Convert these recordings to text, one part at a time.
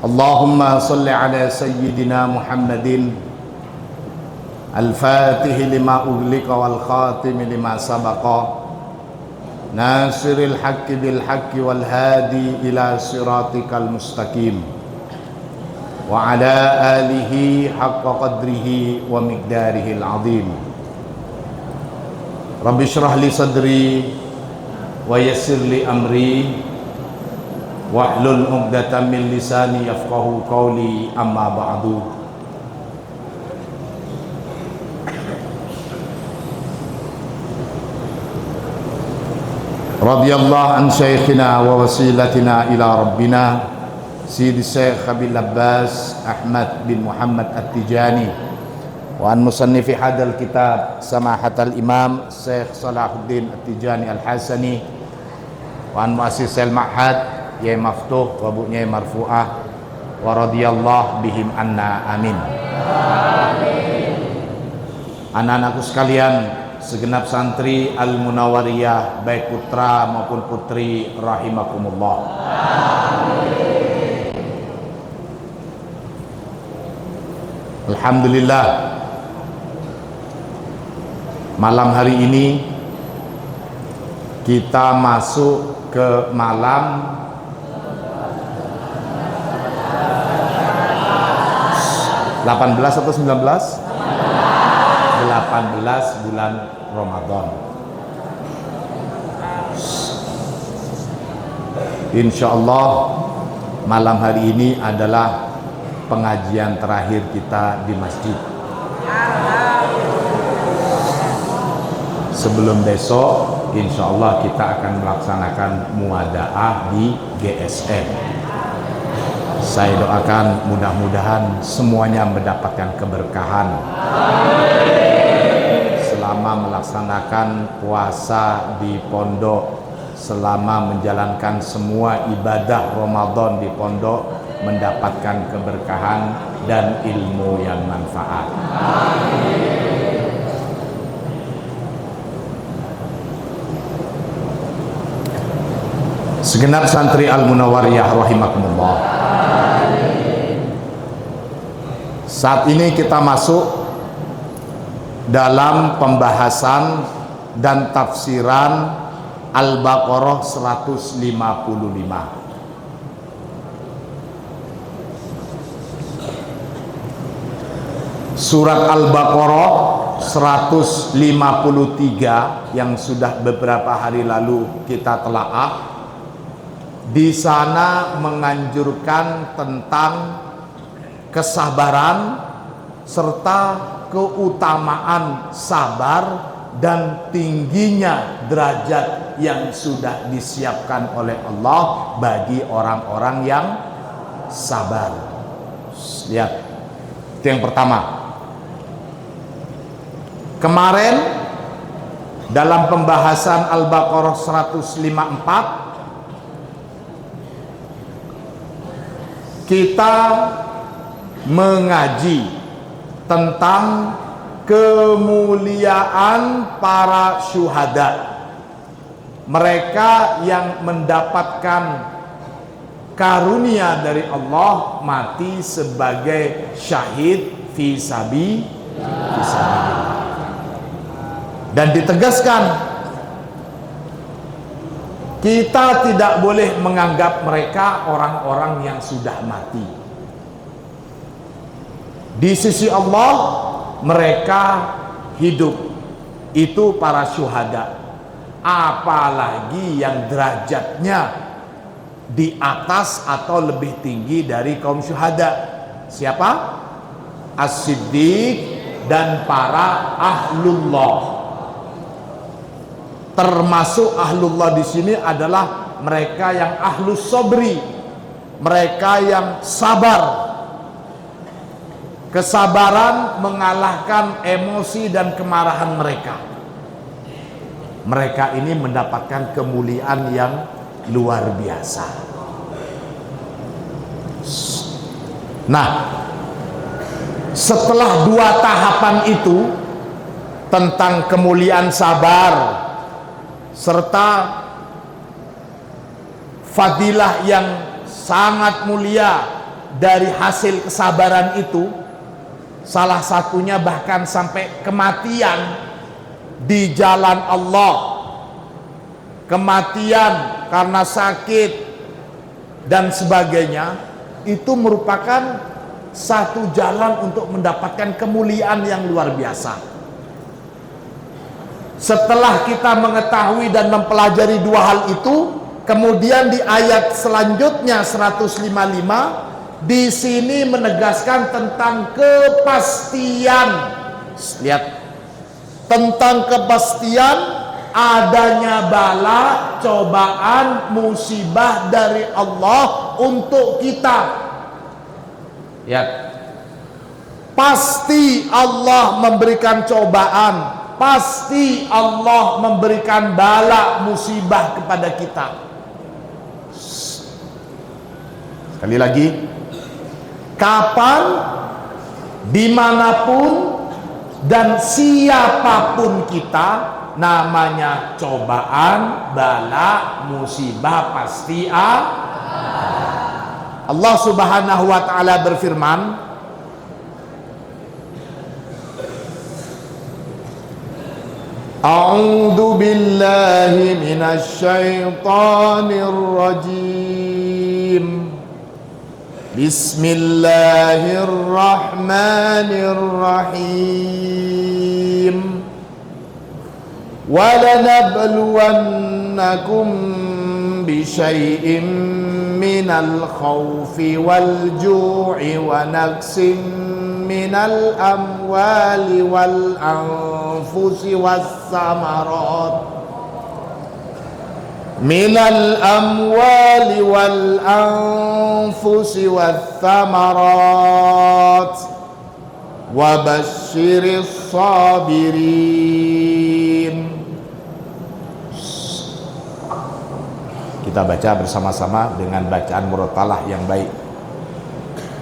Allahumma salli ala sayyidina Muhammadin al-fatih lima ughliqa wal khatim lima sabaqa nasiril haqqi bil haqqi wal hadi ila siratikal mustaqim wa ala alihi haqqa qadrihi wa miqdarihil azim. Rabbi shrah li sadri wa yassir li amri wahlul 'uqdatam min lisani yafqahu qawli, amma ba'du. Radiyallahu an syekhina wa wasilatina ila rabbina Sayyidi Syekh Abil Abbas Ahmad bin Muhammad At-Tijani wa an musannifi hadal kitab samahatal imam Syekh Salahuddin At-Tijani Al-Hasani wa an muassis al-ma'had ya maftuh wa bu'nya marfu'ah wa radiyallahu bihim anna, amin. Anak-anakku sekalian, segenap santri Al-Munawwariyah baik putra maupun putri rahimakumullah. Alhamdulillah, malam hari ini kita masuk ke malam 18 atau 19? 18 bulan Ramadan. Insya Allah malam hari ini adalah pengajian terakhir kita di masjid. Sebelum besok insya Allah kita akan melaksanakan muadaah di GSM. Saya doakan mudah-mudahan semuanya mendapatkan keberkahan selama melaksanakan puasa di pondok, selama menjalankan semua ibadah Ramadan di pondok, mendapatkan keberkahan dan ilmu yang manfaat. Segenap santri Al-Munawwariyah rahimakumullah, saat ini kita masuk dalam pembahasan dan tafsiran Al-Baqarah 155. Surat Al-Baqarah 153 yang sudah beberapa hari lalu kita telaah, di sana menganjurkan tentang kesabaran serta keutamaan sabar dan tingginya derajat yang sudah disiapkan oleh Allah bagi orang-orang yang sabar. Lihat, itu yang pertama. Kemarin dalam pembahasan Al-Baqarah 154 kita mengaji tentang kemuliaan para syuhada, mereka yang mendapatkan karunia dari Allah mati sebagai syahid fi sabilillah. Dan ditegaskan kita tidak boleh menganggap mereka orang-orang yang sudah mati. Di sisi Allah mereka hidup, itu para syuhada. Apalagi yang derajatnya di atas atau lebih tinggi dari kaum syuhada. Siapa? As-Siddiq dan para ahlullah. Termasuk ahlullah di sini adalah mereka yang ahlus sobri, mereka yang sabar. Kesabaran mengalahkan emosi dan kemarahan mereka. Mereka ini mendapatkan kemuliaan yang luar biasa. Nah, setelah dua tahapan itu tentang kemuliaan sabar serta fadilah yang sangat mulia dari hasil kesabaran itu, salah satunya bahkan sampai kematian di jalan Allah, kematian karena sakit dan sebagainya, itu merupakan satu jalan untuk mendapatkan kemuliaan yang luar biasa. Setelah kita mengetahui dan mempelajari dua hal itu, kemudian di ayat selanjutnya 155 di sini menegaskan tentang kepastian. Lihat, tentang kepastian adanya bala, cobaan, musibah dari Allah untuk kita. Lihat, pasti Allah memberikan cobaan, pasti Allah memberikan bala, musibah kepada kita. Sekali lagi, kapan, dimanapun, dan siapapun kita, namanya cobaan, bala, musibah pasti ada. Allah Subhanahu wa ta'ala berfirman, A'udzu billahi minasy syaithanir rajim. Bismillahirrahmanirrahim. وَلَنَبْلُوَنَّكُمْ بِشَيْءٍ مِّنَ الْخَوْفِ وَالْجُوعِ وَنَقْصٍ مِّنَ الْأَمْوَالِ وَالْأَنفُسِ وَالثَّمَرَاتِ مِنَ الْأَمْوَالِ وَالْأَنفُسِ وَالثَّمَرَاتِ وَبَشِّرِ الصَّابِرِينَ. Kita baca bersama-sama dengan bacaan murotalah yang baik.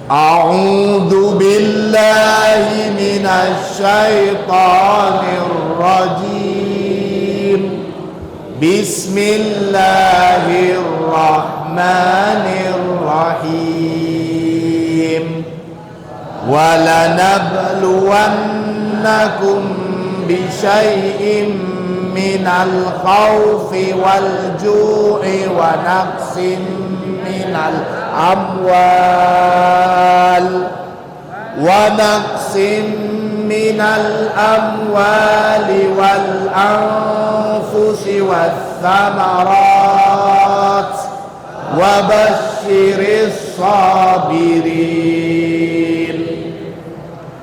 A'udzu billahi minasy syaithanir rajim. Bismillahirrahmanirrahim. وَلَنَبْلُوَنَّكُمْ بِشَيْءٍ مِّنَ الْخَوْفِ وَالْجُوعِ وَنَقْصٍ مِّنَ الْأَمْوَالِ وَالْأَنفُسِ وَالثَّمَرَاتِ وَبَشِّرِ الصَّابِرِينَ.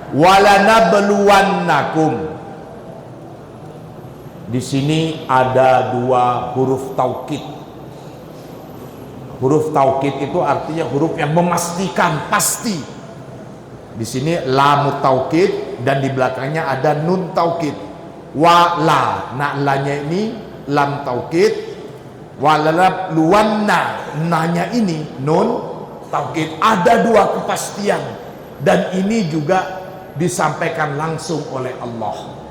وَلَنَبْلُوَنَّكُمْ. Di sini ada dua huruf taukid. Huruf taukid itu artinya huruf yang memastikan, pasti. Di sini lam taukid dan di belakangnya ada nun taukid. Wa la, lanya ini lam taukid. Walanabluwanna, nanya ini nun taukid. Ada dua kepastian dan ini juga disampaikan langsung oleh Allah.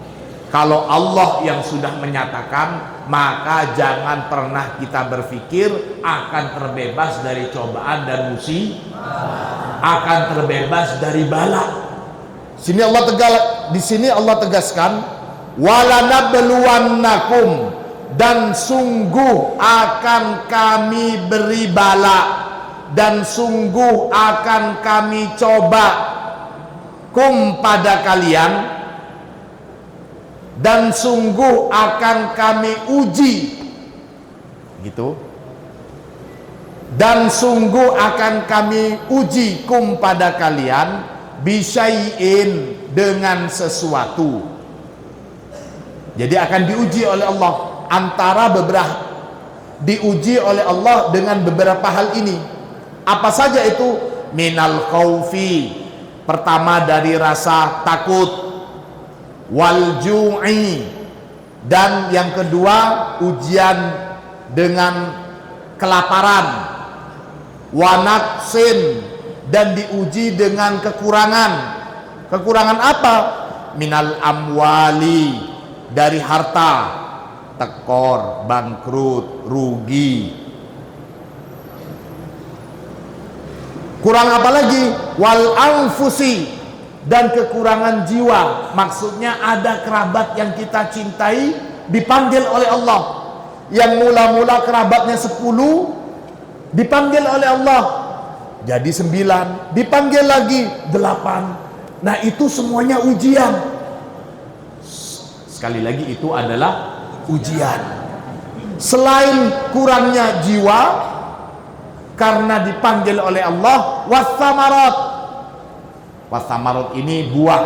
Kalau Allah yang sudah menyatakan, maka jangan pernah kita berpikir akan terbebas dari cobaan dan musibah, akan terbebas dari bala. Di sini Allah tegaskan, walanabluwannakum, dan sungguh akan kami beri bala, dan sungguh akan kami coba kum pada kalian, dan sungguh akan kami uji, gitu. Dan sungguh akan kami uji kum pada kalian bisyai'in, dengan sesuatu. Jadi akan diuji oleh Allah, antara beberapa, diuji oleh Allah dengan beberapa hal ini. Apa saja itu? Minal khaufi, pertama dari rasa takut, wal ju'i, dan yang kedua ujian dengan kelaparan, wa naqsin, dan diuji dengan kekurangan. Kekurangan apa? Minal amwali, dari harta, tekor, bangkrut, rugi. Kurang apa lagi? Wal anfusi, dan kekurangan jiwa. Maksudnya ada kerabat yang kita cintai dipanggil oleh Allah. Yang mula-mula kerabatnya 10 dipanggil oleh Allah jadi 9, dipanggil lagi 8. Nah itu semuanya ujian. Sekali lagi itu adalah ujian. Selain kurangnya jiwa karena dipanggil oleh Allah, wassamarat. Wassamarat ini buah,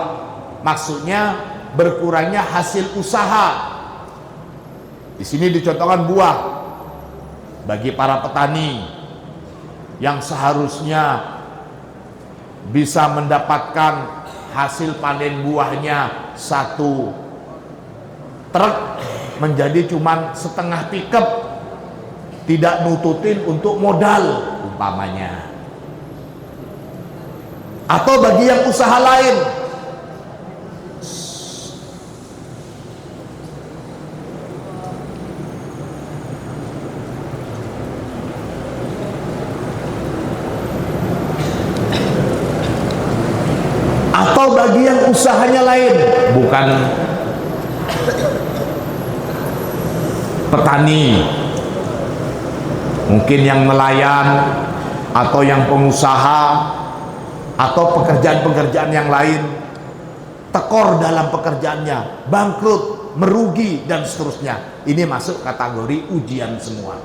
maksudnya berkurangnya hasil usaha. Di sini dicontohkan buah bagi para petani yang seharusnya bisa mendapatkan hasil panen buahnya 1 truk menjadi cuman setengah pickup, tidak nututin untuk modal umpamanya. Atau bagi yang usaha lain, atau bagi yang usahanya lain, bukan petani, mungkin yang nelayan atau yang pengusaha atau pekerjaan-pekerjaan yang lain, tekor dalam pekerjaannya, bangkrut, merugi dan seterusnya. Ini masuk kategori ujian semua.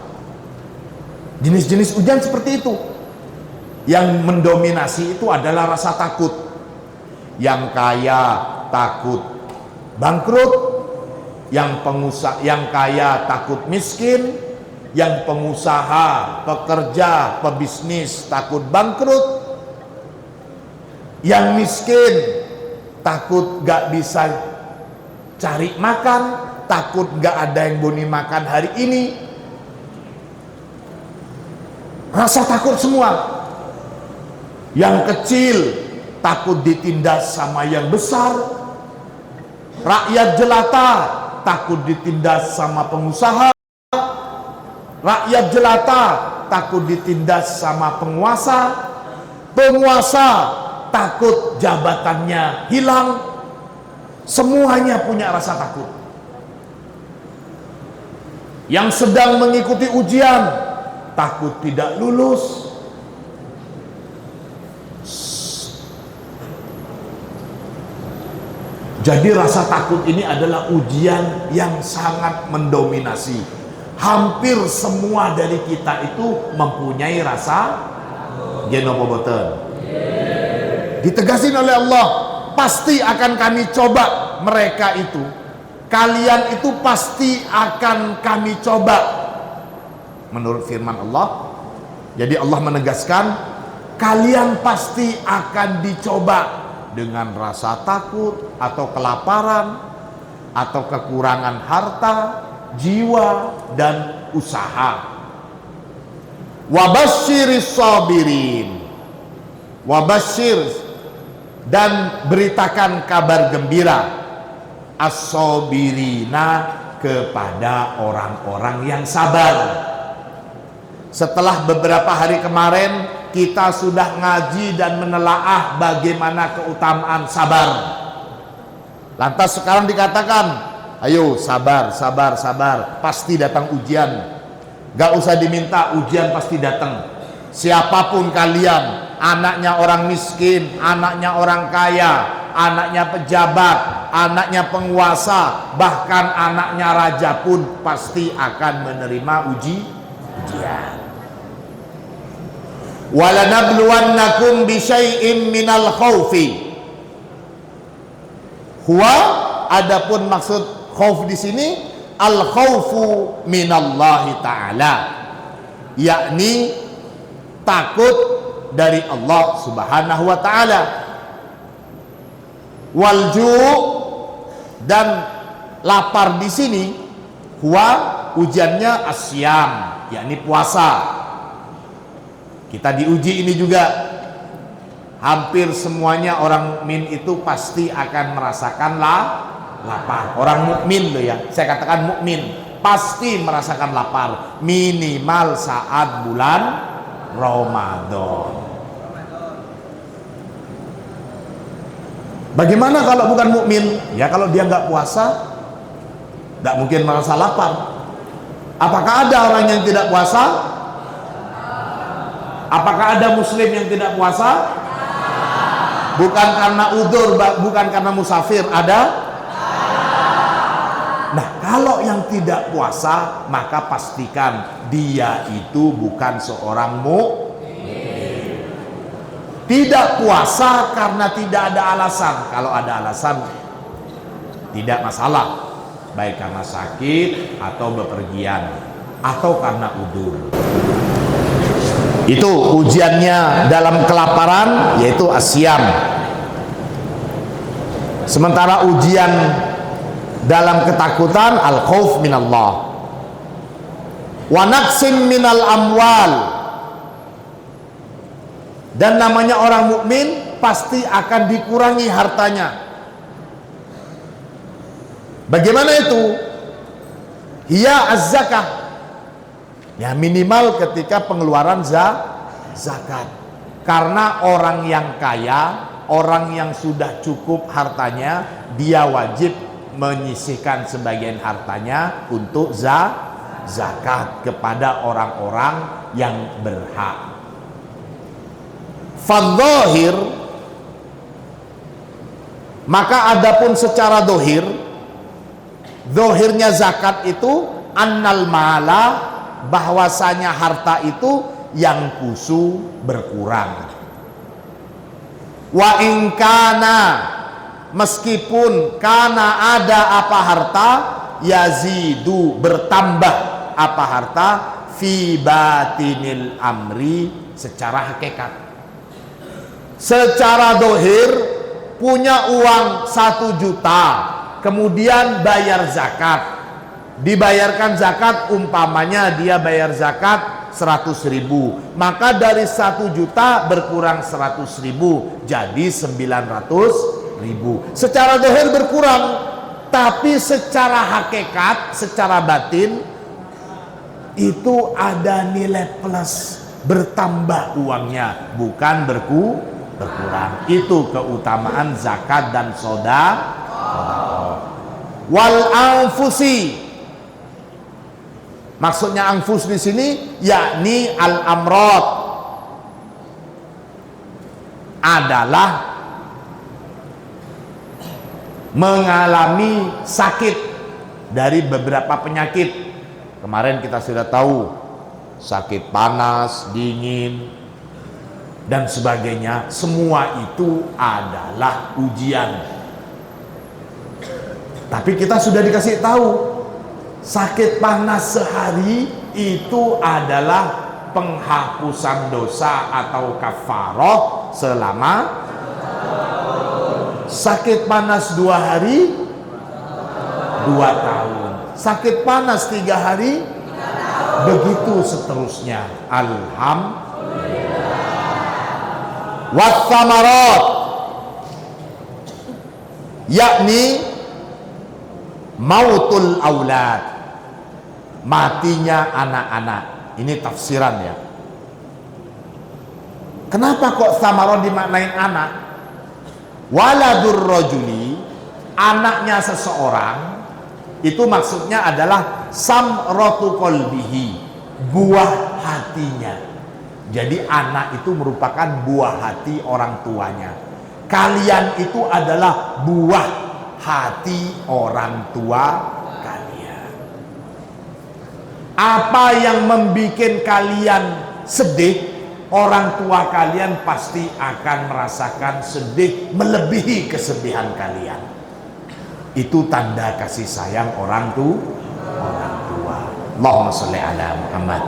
Jenis-jenis ujian seperti itu. Yang mendominasi itu adalah rasa takut. Yang kaya takut bangkrut, yang kaya takut miskin, yang pengusaha, pekerja, pebisnis takut bangkrut, yang miskin takut gak bisa cari makan, takut gak ada yang boleh makan hari ini. Rasa takut semua. Yang kecil takut ditindas sama yang besar. Rakyat jelata takut ditindas sama pengusaha. Rakyat jelata takut ditindas sama penguasa. Penguasa takut jabatannya hilang. Semuanya punya rasa takut. Yang sedang mengikuti ujian takut tidak lulus. Jadi rasa takut ini adalah ujian yang sangat mendominasi. Hampir semua dari kita itu mempunyai rasa genopoboten. Ditegasin oleh Allah, pasti akan kami coba mereka itu. Kalian itu pasti akan kami coba. Menurut firman Allah. Jadi Allah menegaskan, kalian pasti akan dicoba dengan rasa takut atau kelaparan atau kekurangan harta, jiwa dan usaha. Wabasyiris sabirin. Wabasyir, dan beritakan kabar gembira as-sabirina, kepada orang-orang yang sabar. Setelah beberapa hari kemarin kita sudah ngaji dan menelaah bagaimana keutamaan sabar. Lantas sekarang dikatakan, ayo sabar, sabar, sabar, pasti datang ujian. Gak usah diminta, ujian pasti datang. Siapapun kalian, anaknya orang miskin, anaknya orang kaya, anaknya pejabat, anaknya penguasa, bahkan anaknya raja pun pasti akan menerima ujian. Walanabluwannakum bisyai'im minal khaufi. Huwa, adapun maksud khauf di sini, al khaufu minallahi ta'ala, yakni takut dari Allah Subhanahu wa taala. Walju, dan lapar di sini, huwa ujiannya asyam, yakni puasa. Kita diuji ini juga. Hampir semuanya orang mukmin itu pasti akan merasakan lapar. Orang mukmin loh ya, saya katakan mukmin pasti merasakan lapar minimal saat bulan Ramadan. Bagaimana kalau bukan mukmin? Ya kalau dia nggak puasa, nggak mungkin merasa lapar. Apakah ada orang yang tidak puasa? Apakah ada muslim yang tidak puasa? Bukan karena udzur, bukan karena musafir, ada? Nah, kalau yang tidak puasa, maka pastikan dia itu bukan seorang mukmin. Tidak puasa karena tidak ada alasan. Kalau ada alasan, tidak masalah. Baik karena sakit atau bepergian atau karena udzur. Itu ujiannya dalam kelaparan, yaitu asyam. Sementara ujian dalam ketakutan, al-khauf minallah. Wa naqsim minal amwal. Dan namanya orang mukmin pasti akan dikurangi hartanya. Bagaimana itu? Hiya az-zakah. Ya minimal ketika pengeluaran zakat. Karena orang yang kaya, orang yang sudah cukup hartanya, dia wajib menyisihkan sebagian hartanya untuk zakat kepada orang-orang yang berhak. Fadzohir, maka adapun secara dohir, dohirnya zakat itu annal mala, bahwasanya harta itu yang kusu berkurang. Wa ingkana, meskipun karena ada apa harta, yazidu bertambah apa harta, fi batinil amri, secara hakikat. Secara dohir punya uang 1 juta, kemudian bayar zakat, dibayarkan zakat, umpamanya dia bayar zakat 100.000, maka dari 1 juta berkurang 100.000 jadi 900.000. Secara dohir berkurang, tapi secara hakikat, secara batin itu ada nilai plus, bertambah uangnya, bukan berkurang. Itu keutamaan zakat dan sedekah. Wal anfusi, maksudnya anfus di sini yakni al amrod, adalah mengalami sakit dari beberapa penyakit. Kemarin kita sudah tahu sakit panas, dingin dan sebagainya. Semua itu adalah ujian. Tapi kita sudah dikasih tahu, sakit panas sehari itu adalah penghapusan dosa atau kafaroh selama. Sakit panas 2 hari 2 tahun. Sakit panas 3 hari, begitu seterusnya. Alhamdulillah. Wathamarat, yakni mautul aulad, matinya anak-anak. Ini tafsiran ya. Kenapa kok thamarat dimaknain anak? Waladur rajuli, anaknya seseorang, itu maksudnya adalah samratu qalbihi, buah hatinya. Jadi anak itu merupakan buah hati orang tuanya. Kalian itu adalah buah hati orang tua kalian. Apa yang membuat kalian sedih, orang tua kalian pasti akan merasakan sedih melebihi kesedihan kalian. Itu tanda kasih sayang orang tua. Allahumma sholli ala Muhammad.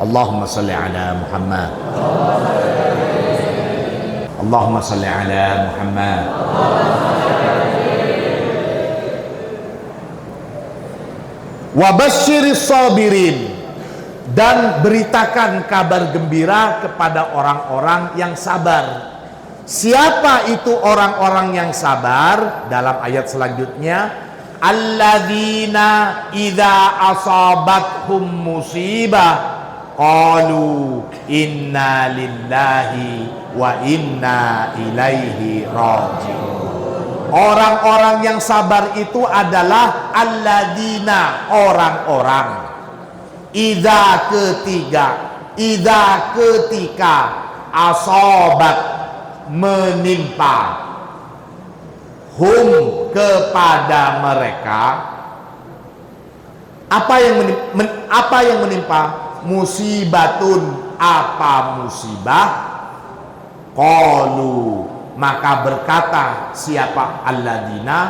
Allahumma sholli ala Muhammad. Allahumma sholli ala Muhammad. Wa basyiris sabirin, dan beritakan kabar gembira kepada orang-orang yang sabar. Siapa itu orang-orang yang sabar? Dalam ayat selanjutnya, alladzina idza asabathum musibah, qalu inna lillahi wa inna ilaihi raji'un. Orang-orang yang sabar itu adalah alladzina, orang-orang idza ketika asobat, menimpa, hum, kepada mereka, apa yang menimpa? Musibatun, apa musibah? Qalu, maka berkata siapa alladzina,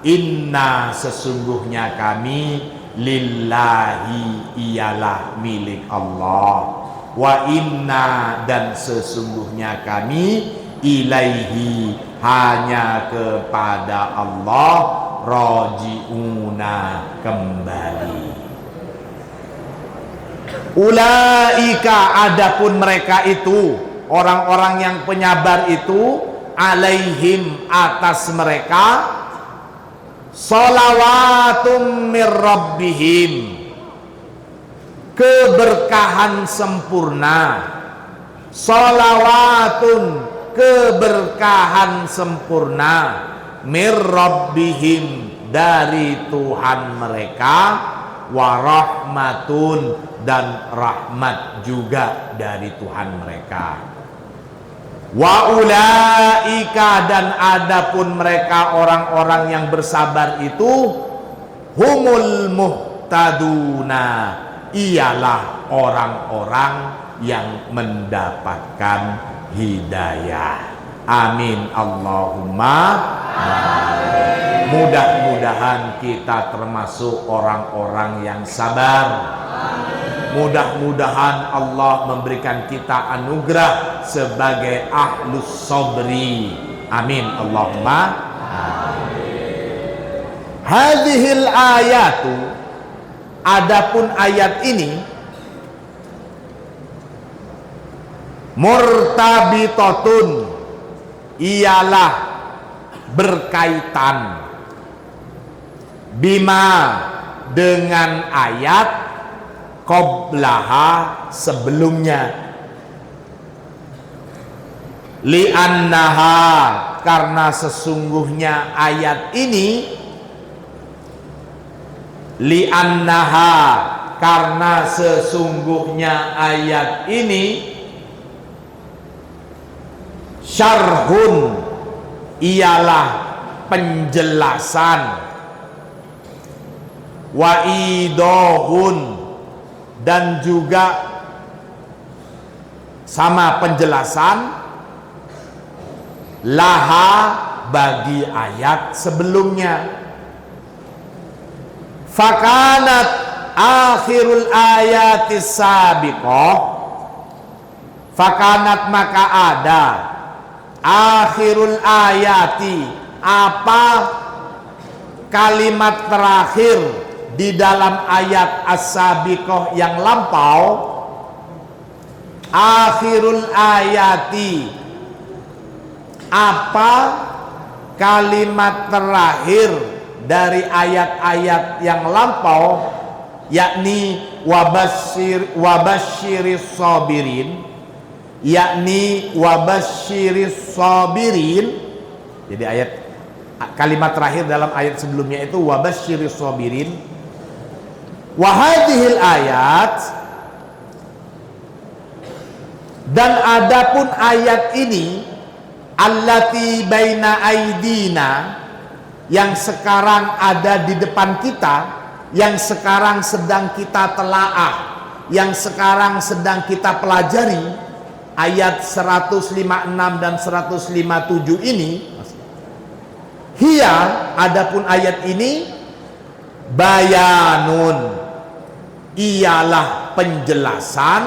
inna, sesungguhnya kami, lillahi, ialah milik Allah, wa inna, dan sesungguhnya kami, ilaihi, hanya kepada Allah, raji'una, kembali. Ulaika, adapun mereka itu, orang-orang yang penyabar itu, alaihim, atas mereka, sholawatun mir rabbihim, keberkahan sempurna, sholawatun, keberkahan sempurna, mir rabbihim, dari Tuhan mereka, warahmatun, dan rahmat juga dari Tuhan mereka. Wa ulaika, dan adapun mereka orang-orang yang bersabar itu, humul muhtaduna, ialah orang-orang yang mendapatkan hidayah. Amin Allahumma amin. Mudah-mudahan kita termasuk orang-orang yang sabar. Mudah-mudahan Allah memberikan kita anugerah sebagai ahlus sabri. Amin Allahumma amin. Hadhil ayatu, adapun ayat ini, murtabitatun, ialah berkaitan, bima, dengan ayat qablaha, sebelumnya, li'annaha, karena sesungguhnya ayat ini, li'annaha, karena sesungguhnya ayat ini, syarhun, ialah penjelasan, wa idahun, dan juga sama penjelasan, laha, bagi ayat sebelumnya. Fakanat akhirul ayatis sabiqah, fakanat, maka ada, akhirul ayati, apa kalimat terakhir di dalam ayat as-sabiqah yang lampau, akhirul ayati, apa kalimat terakhir dari ayat-ayat yang lampau, yakni wabasyiris sabirin, yakni wabasyiris sabirin. Jadi kalimat terakhir dalam ayat sebelumnya itu wabasyiris sabirin. Wahadihil ayat, dan adapun ayat ini, allati baina aidina, yang sekarang ada di depan kita, yang sekarang sedang kita telaah, yang sekarang sedang kita pelajari, ayat 156 dan 157 ini, hiya, adapun ayat ini, bayanun, ialah penjelasan,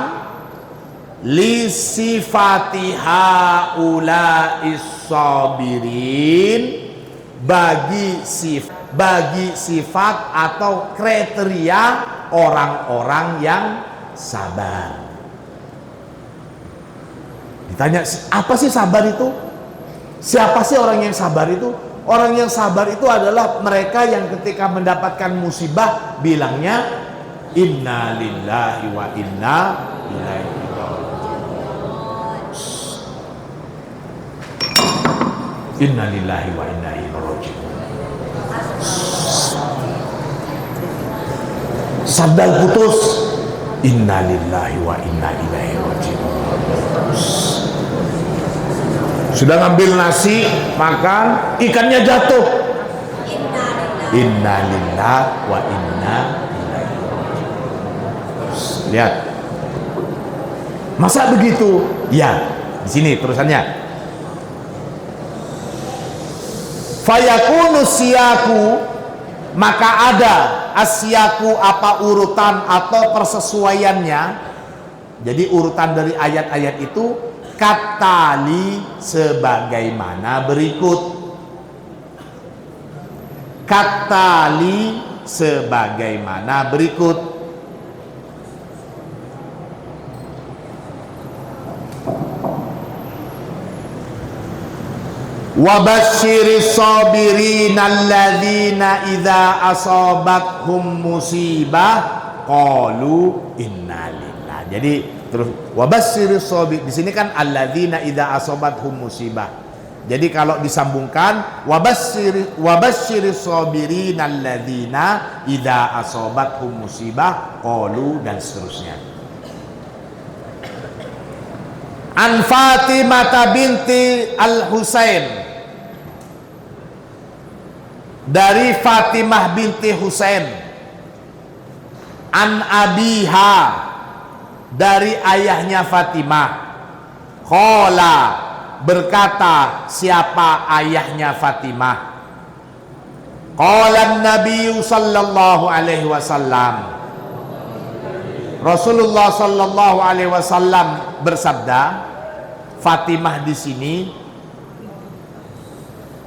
li sifati haula'is sabirin, bagi sifat atau kriteria orang-orang yang sabar. Ditanya, apa sih sabar itu? Siapa sih orang yang sabar itu? Orang yang sabar itu adalah mereka yang ketika mendapatkan musibah bilangnya Inna lillahi wa inna ilaihi raji'un. Inna lillahi wa inna ilaihi raji'un. Sandal putus. Inna lillahi wa inna ilaihi raji'un. Sudah ngambil nasi, makan, ikannya jatuh. Inna lillahi wa inna ilaihi raji'un. Lihat. Masa begitu? Ya, di sini terusannya. Fayakunu siyaku, maka ada asyaku, apa urutan atau persesuaiannya. Jadi urutan dari ayat-ayat itu katali sebagaimana berikut. Katali sebagaimana berikut. Wabasyiris sabirin alladzina idza asabathum musibah qalu inna lillahi. Jadi terus wabasyiris sabir, di sini kan alladzina idza asabathum musibah. Jadi kalau disambungkan wabasyiris sabirin alladzina idza asabathum musibah qalu, dan seterusnya. An Fatimah binti Al-Husain, dari Fatimah binti Husain. An abiha, dari ayahnya Fatimah. Qala, berkata siapa ayahnya Fatimah. Qala Nabi sallallahu alaihi wasallam, Rasulullah sallallahu alaihi wasallam bersabda. Fatimah di sini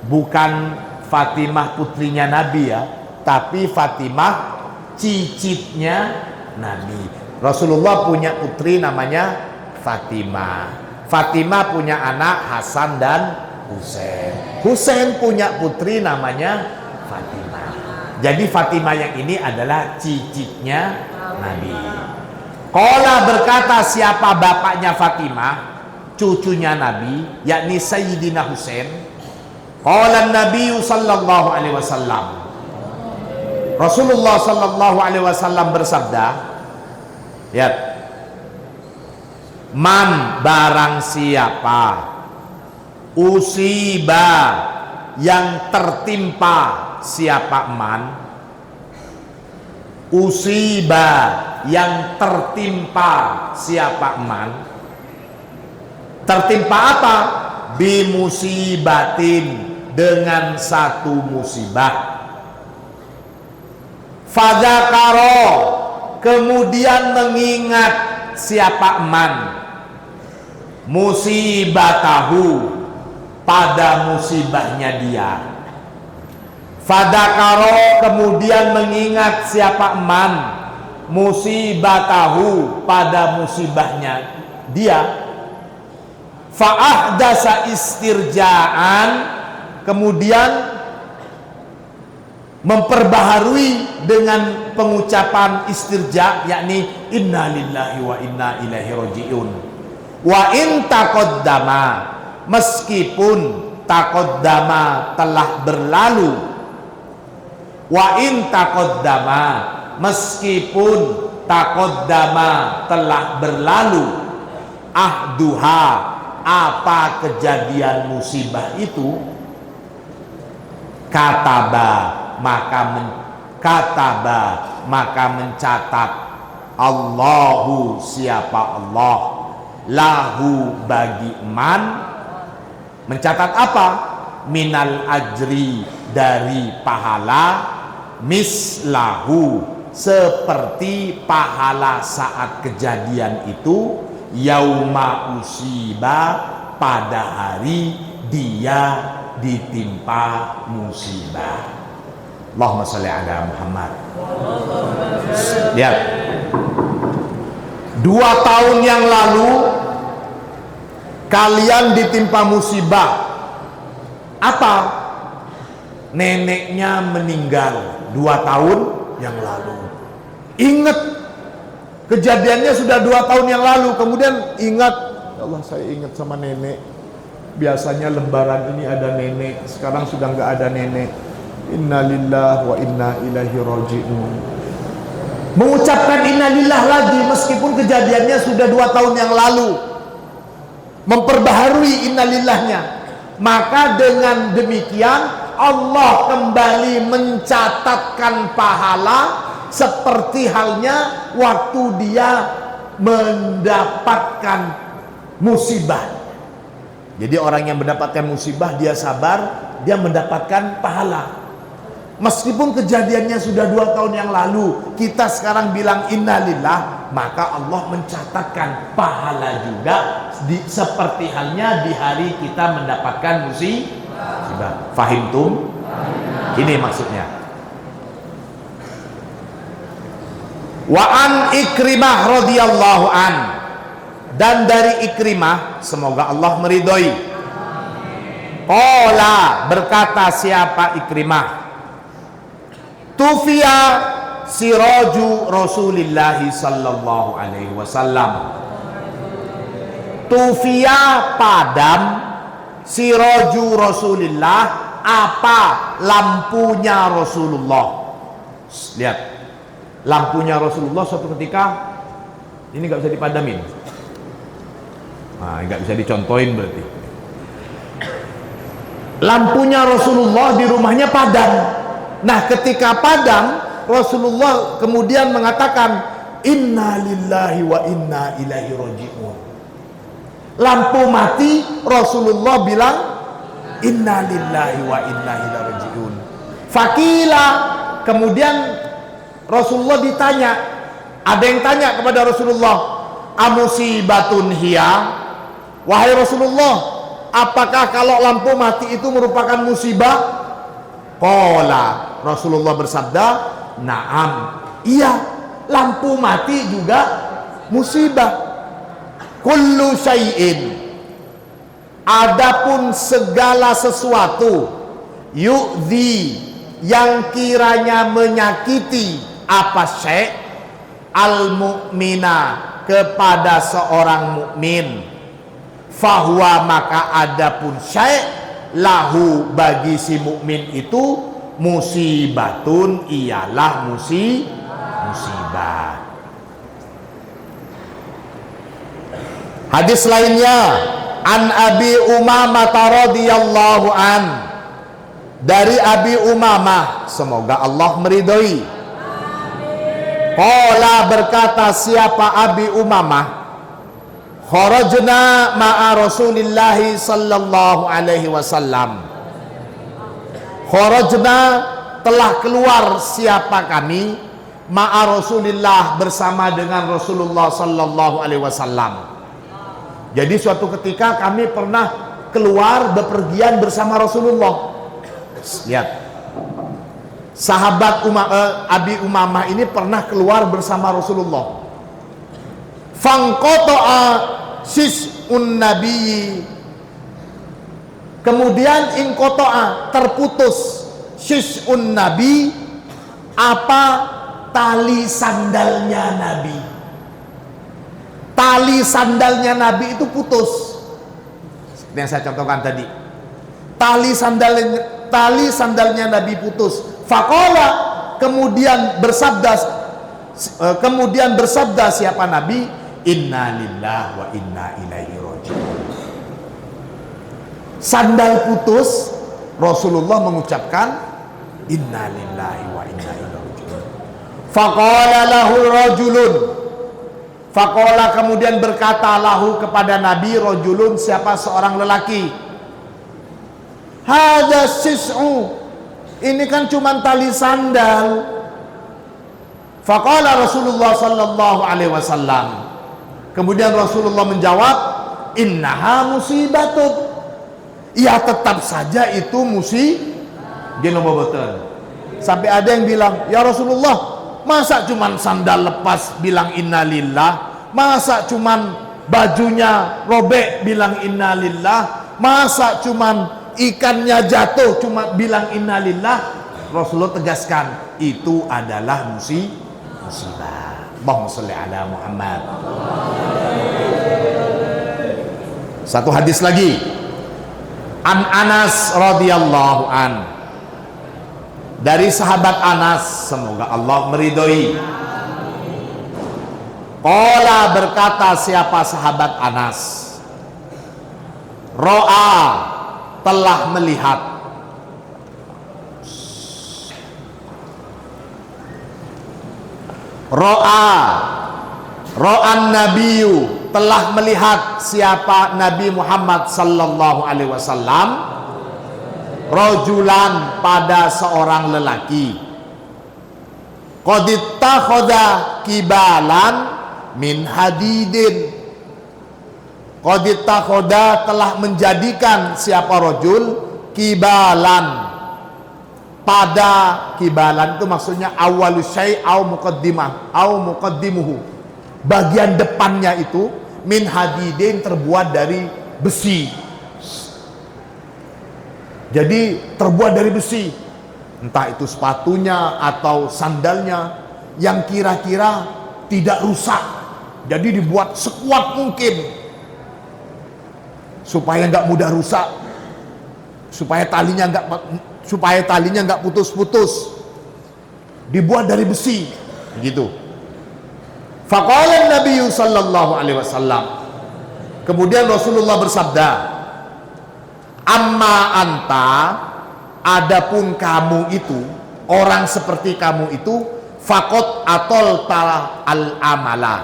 bukan Fatimah putrinya Nabi ya, tapi Fatimah cicitnya Nabi. Rasulullah punya putri namanya Fatimah. Fatimah punya anak Hasan dan Husain. Husain punya putri namanya Fatimah. Jadi Fatimah yang ini adalah cicitnya Nabi. Qala, berkata siapa bapaknya Fatimah, cucunya Nabi, yakni Sayyidina Husain. Qala Nabi sallallahu alaihi wasallam, Rasulullah sallallahu alaihi wasallam bersabda, lihat, man, barang siapa, usiba, yang tertimpa, siapa man, usiba, yang tertimpa, siapa man, tertimpa apa? Bimusibatin, dengan satu musibah. Fadzakaro, kemudian mengingat siapa man, musibatahu, pada musibahnya dia. Fadzakaro, kemudian mengingat siapa man, musibatahu, pada musibahnya dia. Fa'ahdasa istirja'an, kemudian memperbaharui dengan pengucapan istirja, yakni inna lillahi wa inna ilaihi raji'un. Wa in taqaddama, meskipun taqaddama telah berlalu. Wa in taqaddama, meskipun taqaddama telah berlalu. Ahduha, apa kejadian musibah itu. Kataba, maka mencatat. Allahu, siapa Allah, lahu, bagi man, mencatat apa? Minal ajri, dari pahala, mislahu, seperti pahala saat kejadian itu, yauma usiba, pada hari dia ditimpa musibah. Allahumma sholli ala Muhammad. Lihat, 2 tahun yang lalu kalian ditimpa musibah. Apa? Neneknya meninggal 2 tahun yang lalu. Ingat Kejadiannya sudah 2 tahun yang lalu. Kemudian ingat, ya Allah, saya ingat sama nenek. Biasanya lebaran ini ada nenek, sekarang sudah nggak ada nenek. Innalillah wa inna ilaihi raji'un. Mengucapkan innalillah lagi meskipun kejadiannya sudah 2 tahun yang lalu. Memperbaharui innalillahnya. Maka dengan demikian Allah kembali mencatatkan pahala seperti halnya waktu dia mendapatkan musibah. Jadi orang yang mendapatkan musibah, dia sabar, dia mendapatkan pahala. Meskipun kejadiannya sudah 2 tahun yang lalu, kita sekarang bilang innalillah, maka Allah mencatatkan pahala juga seperti halnya di hari kita mendapatkan musibah. Fahimtum? Ini maksudnya. Wa an Ikrimah radhiyallahu an, dan dari Ikrimah, semoga Allah meridhoi. Qala, berkata siapa Ikrimah? Tufiya siraju Rasulillah sallallahu alaihi wasallam. Tufiya, padam, siraju Rasulillah, apa lampunya Rasulullah. Lihat, lampunya Rasulullah suatu ketika ini nggak bisa dipadamin. Nah, nggak bisa dicontohin berarti. Lampunya Rasulullah di rumahnya padam. Nah, ketika padam, Rasulullah kemudian mengatakan inna lillahi wa inna ilaihi raji'un. Lampu mati, Rasulullah bilang inna lillahi wa inna ilaihi raji'un. Fakila, kemudian Rasulullah ditanya, ada yang tanya kepada Rasulullah, amusibatun hiya? Wahai Rasulullah, apakah kalau lampu mati itu merupakan musibah? Qala, Rasulullah bersabda, na'am, iya, lampu mati juga musibah. Kullu syai'in, adapun segala sesuatu, yu'dhi, yang kiranya menyakiti, apa syai', al-mu'mina, kepada seorang mukmin, fahuwa, maka adapun syai', lahu, bagi si mukmin itu, musibatun, ialah musibah. Hadis lainnya, an Abi Umamah radhiyallahu an, dari Abi Umamah, semoga Allah meridhoi. Qala, berkata siapa Abi Umamah, kharajna ma'a Rasulillah sallallahu alaihi wasallam. Kharajna, telah keluar siapa kami, ma'a Rasulillah, bersama dengan Rasulullah sallallahu alaihi wasallam. Jadi suatu ketika kami pernah keluar bepergian bersama Rasulullah. Lihat, sahabat Abi Umamah ini pernah keluar bersama Rasulullah. Fangqata'a sis'un nabiyyi, kemudian inqata'a, terputus, sis'un nabi, apa tali sandalnya Nabi. Tali sandalnya Nabi itu putus. Yang saya contohkan tadi, tali sandalnya Nabi putus. Faqala, kemudian bersabda siapa Nabi, inna lillahi wa inna ilaihi raji'un. Sandal putus, Rasulullah mengucapkan inna lillahi wa inna ilaihi raji'un. Faqala lahu rajulun, faqala, kemudian berkata lahu, kepada Nabi, rajulun, siapa seorang lelaki, hadza sis'u, ini kan cuma tali sandal. Faqala Rasulullah sallallahu alaihi wasallam, kemudian Rasulullah menjawab, innaha musibatun, ya tetap saja itu musibah. Sampai ada yang bilang, ya Rasulullah, masa cuman sandal lepas bilang innalillah, masa cuman bajunya robek bilang innalillah, masa cuman ikannya jatuh cuma bilang innalillah? Rasulullah tegaskan, itu adalah musibah. Allahumma sholli ala Muhammad. Satu hadis lagi. An Anas radhiyallahu an. Dari sahabat Anas, semoga Allah meridhoi. Qala, berkata siapa sahabat Anas, ro'a, telah melihat, ro'an nabiyu, telah melihat siapa Nabi Muhammad sallallahu alaihi wasallam, rojulan, pada seorang lelaki, qad ittakhadha kibalan min hadidin, qad ittakhadha, telah menjadikan siapa rojul, kibalan, pada, kibalan itu maksudnya awalus syai' au muqaddimah au muqaddimuhu, bagian depannya itu, min hadidin, terbuat dari besi. Jadi terbuat dari besi, entah itu sepatunya atau sandalnya, yang kira-kira tidak rusak. Jadi dibuat sekuat mungkin supaya nggak mudah rusak, supaya talinya nggak putus-putus, dibuat dari besi, gitu. Faqala Nabi sallallahu alaihi wasallam, kemudian Rasulullah bersabda, amma anta, adapun kamu itu, orang seperti kamu itu, faqad atol tal al amala,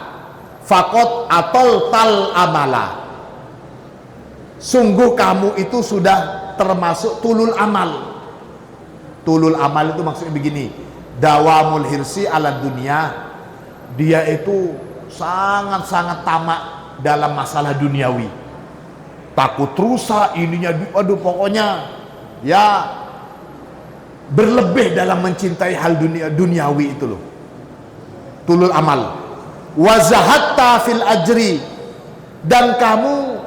faqad atol tal amala, sungguh kamu itu sudah termasuk tulul amal. Tulul amal itu maksudnya begini, dawamul hirsi ala dunia, dia itu sangat-sangat tamak dalam masalah duniawi, takut rusak ininya, aduh pokoknya ya berlebih dalam mencintai hal duniawi itu loh, tulul amal. Wazahatta fil ajri, dan kamu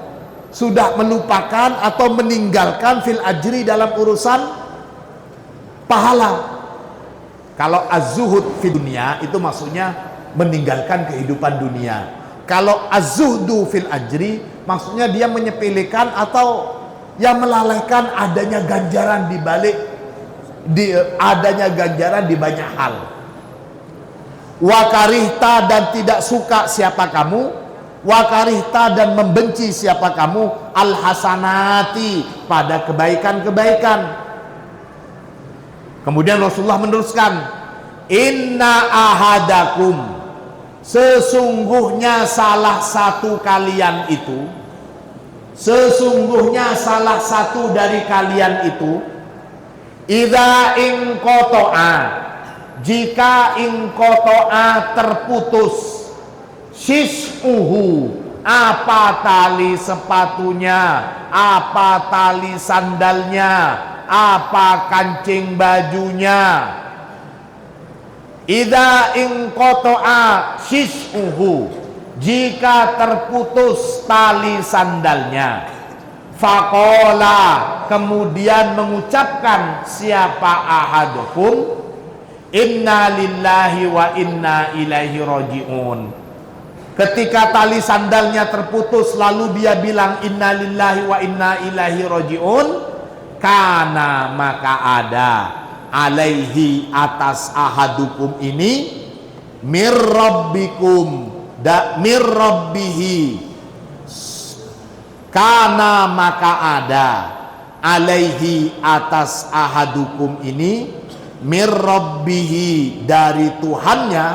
sudah melupakan atau meninggalkan fil ajri, dalam urusan pahala. Kalau az-zuhud fi dunia itu maksudnya meninggalkan kehidupan dunia. Kalau az-zuhdu fil ajri maksudnya dia menyepelekan atau yang melalaikan adanya ganjaran di balik adanya ganjaran di banyak hal. Wa karihta, dan tidak suka siapa kamu, wa karihta, dan membenci siapa kamu, al hasanati, pada kebaikan-kebaikan. Kemudian Rasulullah meneruskan, inna ahadakum, sesungguhnya salah satu kalian itu, sesungguhnya salah satu dari kalian itu, idza inqata'a, jika inqata'a, terputus, syis'uhu, apa tali sepatunya, apa tali sandalnya, apa kancing bajunya, idza inqata'a syis'uhu, jika terputus tali sandalnya, faqala, kemudian mengucapkan siapa ahadukum, inna lillahi wa inna ilaihi raji'un. Ketika tali sandalnya terputus lalu dia bilang inna lillahi wa inna ilaihi raji'un, kana, maka ada, alaihi, atas ahadukum ini, mir rabbikum, mir rabbihi, kana, maka ada, alaihi, atas ahadukum ini, mir rabbihi, dari Tuhannya,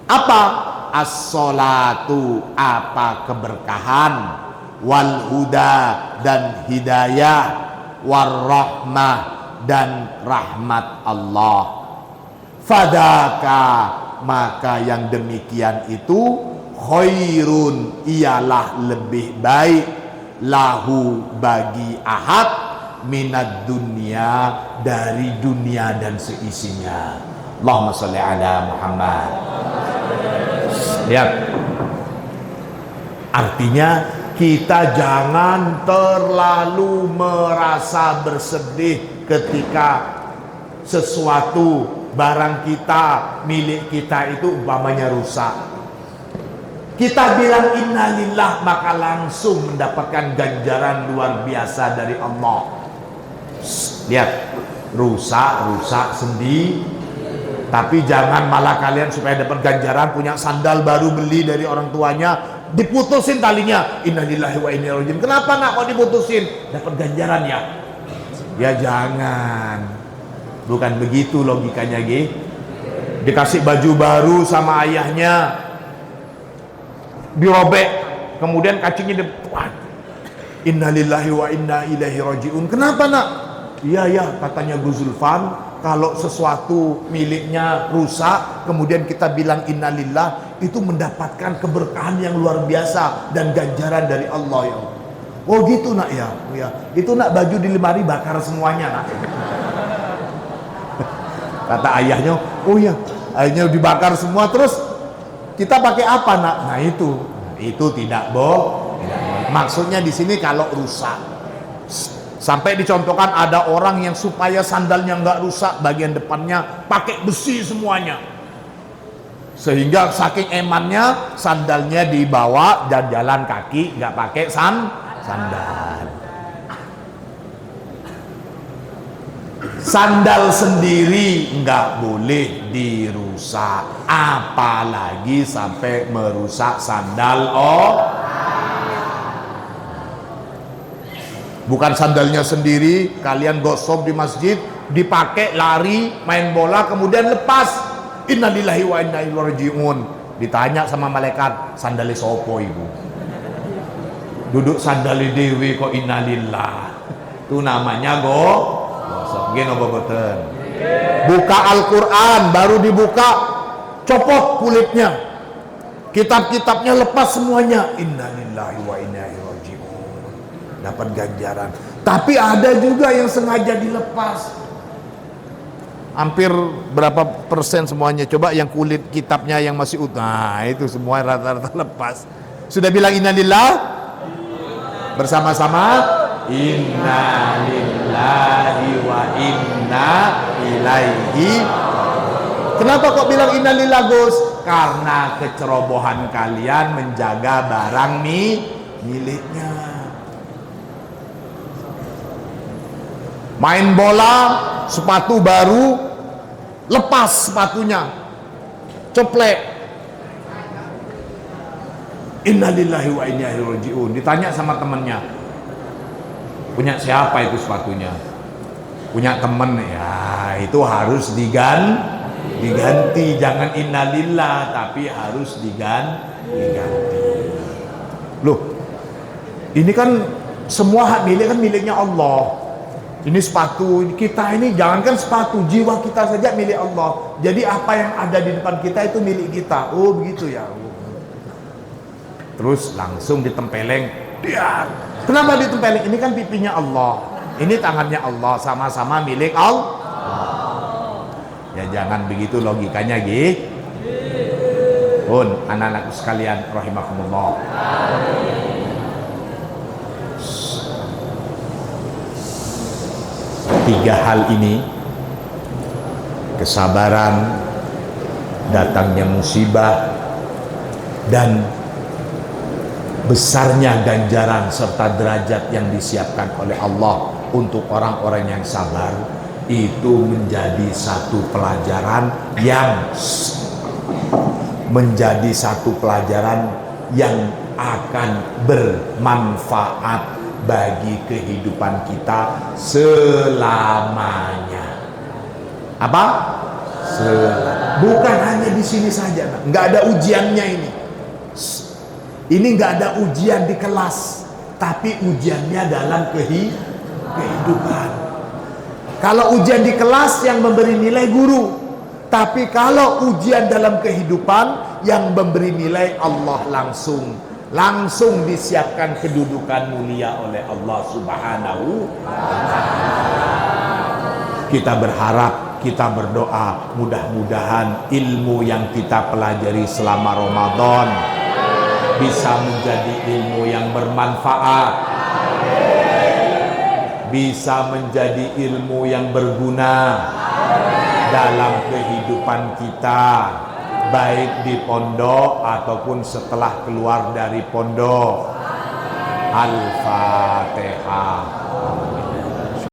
apa? As-salatu, apa? Keberkahan, wal huda, dan hidayah, war rahmah, dan rahmat Allah. Fadaka, maka yang demikian itu, khairun, ialah lebih baik, lahu, bagi ahad, minad dunia, dari dunia dan seisinya. Allahumma sholli ala Muhammad. Lihat, artinya kita jangan terlalu merasa bersedih ketika sesuatu barang kita, milik kita itu umpamanya rusak, kita bilang innalillah, maka langsung mendapatkan ganjaran luar biasa dari Allah. Lihat, rusak sendiri. Tapi jangan malah kalian supaya dapat ganjaran punya sandal baru beli dari orang tuanya, diputusin talinya. Innalillahi wa inna ilaihi raji'un. Kenapa nak kok diputusin? Dapat ganjaran ya? Ya jangan. Bukan begitu logikanya, G. Dikasih baju baru sama ayahnya, dirobek, kemudian kacingnya dibuat. Innalillahi wa inna ilaihi raji'un. Kenapa nak? Iya ya, katanya Gus Zulfan, kalau sesuatu miliknya rusak, kemudian kita bilang innalillah, itu mendapatkan keberkahan yang luar biasa dan ganjaran dari Allah ya. Oh gitu nak ya, ya. Itu nak baju di lemari bakar semuanya nak. Kata ayahnya, oh ya, ayahnya dibakar semua, terus kita pakai apa nak? Nah itu tidak boh. Maksudnya di sini kalau rusak. Sampai dicontohkan ada orang yang supaya sandalnya nggak rusak bagian depannya pakai besi semuanya, sehingga saking emannya sandalnya dibawa dan jalan kaki nggak pakai sandal. Sandal sendiri nggak boleh dirusak, apalagi sampai merusak sandal Bukan sandalnya sendiri, kalian gosok di masjid, dipakai lari, main bola, kemudian lepas. Innalillahi wa inna ilaihi raji'un. Ditanya sama malaikat, sandali sopo ibu? Duduk sandali dewi kok innalillah. Itu namanya gosok. Gini boboten. Buka Al-Quran, baru dibuka, copot kulitnya. Kitab-kitabnya lepas semuanya. Innalillahi wa inna ilaihi raji'un. Dapat ganjaran. Tapi ada juga yang sengaja dilepas. Hampir berapa persen semuanya? Coba yang kulit kitabnya yang masih utuh. Nah, itu semua rata-rata lepas. Sudah bilang innalillah? Bersama-sama. Innalillahi wa inna ilaihi. Kenapa kok bilang innalillah, Gus? Karena kecerobohan kalian menjaga barang miliknya. Main bola, sepatu baru, lepas sepatunya, coplek. Innalillahi wa inna ilaihi raji'un. Ditanya sama temannya, punya siapa itu sepatunya? Punya temen ya, itu harus diganti. Jangan innalillah, tapi harus diganti. Loh, ini kan semua hak milik, kan miliknya Allah. Ini sepatu kita, ini jangankan sepatu, jiwa kita saja milik Allah. Jadi apa yang ada di depan kita itu milik kita. Oh begitu ya. Terus langsung ditempeleng. Dia. Kenapa ditempeleng? Ini kan pipinya Allah, ini tangannya Allah, sama-sama milik Allah. Ya jangan begitu logikanya, Gi. Pun anak-anakku sekalian rahimakumullah. Tiga hal ini, kesabaran, datangnya musibah, dan besarnya ganjaran serta derajat yang disiapkan oleh Allah untuk orang-orang yang sabar, itu menjadi satu pelajaran yang akan bermanfaat bagi kehidupan kita selamanya. Apa? Bukan hanya di sini saja, nggak ada ujiannya ini. Ini nggak ada ujian di kelas, tapi ujiannya dalam kehidupan. Kalau ujian di kelas yang memberi nilai guru, tapi kalau ujian dalam kehidupan yang memberi nilai Allah langsung disiapkan kedudukan mulia oleh Allah Subhanahu wa Ta'ala. Kita berharap, kita berdoa, mudah-mudahan ilmu yang kita pelajari selama Ramadan bisa menjadi ilmu yang bermanfaat, bisa menjadi ilmu yang berguna, dalam kehidupan kita, baik di pondok ataupun setelah keluar dari pondok. Al-Fatihah.